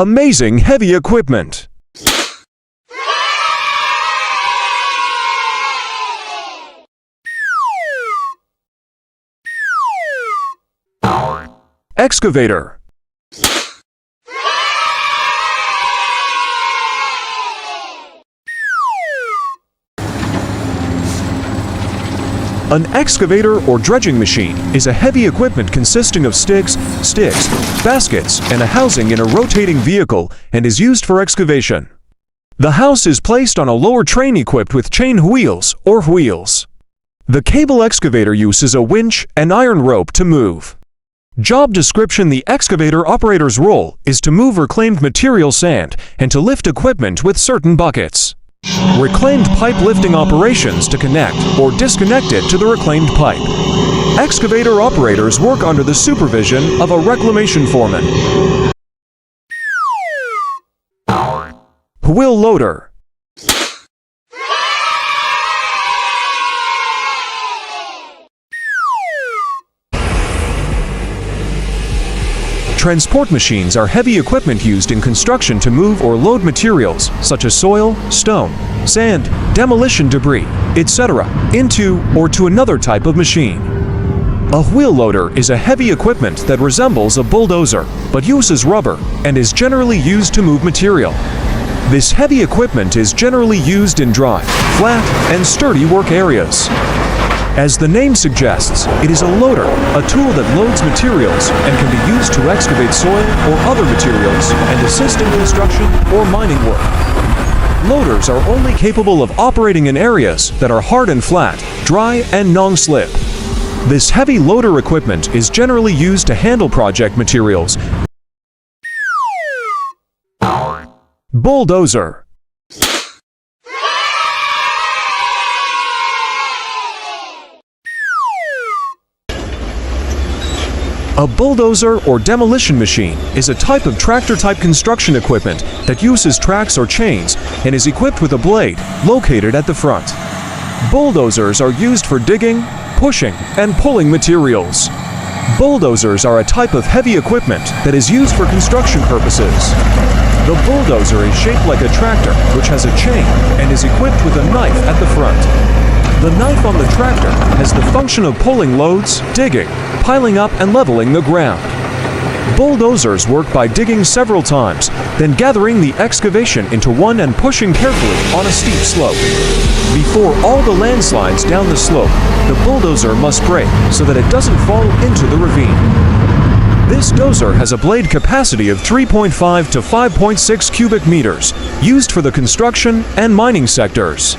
Amazing heavy equipment. Excavator. An excavator or dredging machine is a heavy equipment consisting of sticks, baskets, and a housing in a rotating vehicle and is used for excavation. The house is placed on a lower train equipped with chain wheels or wheels. The cable excavator uses a winch and iron rope to move. Job description: the excavator operator's role is to move reclaimed material sand and to lift equipment with certain buckets. Reclaimed pipe lifting operations to connect or disconnect it to the reclaimed pipe. Excavator operators work under the supervision of a reclamation foreman. Wheel loader. Transport machines are heavy equipment used in construction to move or load materials such as soil, stone, sand, demolition debris, etc. into or to another type of machine. A wheel loader is a heavy equipment that resembles a bulldozer but uses rubber and is generally used to move material. This heavy equipment is generally used in dry, flat, and sturdy work areas. As the name suggests, it is a loader, a tool that loads materials and can be used to excavate soil or other materials and assist in construction or mining work. Loaders are only capable of operating in areas that are hard and flat, dry and non-slip. This heavy loader equipment is generally used to handle project materials. Bulldozer. A bulldozer or demolition machine is a type of tractor-type construction equipment that uses tracks or chains and is equipped with a blade located at the front. Bulldozers are used for digging, pushing, and pulling materials. Bulldozers are a type of heavy equipment that is used for construction purposes. The bulldozer is shaped like a tractor, which has a chain and is equipped with a knife at the front. The knife on the tractor has the function of pulling loads, digging, piling up, and leveling the ground. Bulldozers work by digging several times, then gathering the excavation into one and pushing carefully on a steep slope. Before all the landslides down the slope, the bulldozer must brake so that it doesn't fall into the ravine. This dozer has a blade capacity of 3.5 to 5.6 cubic meters, used for the construction and mining sectors.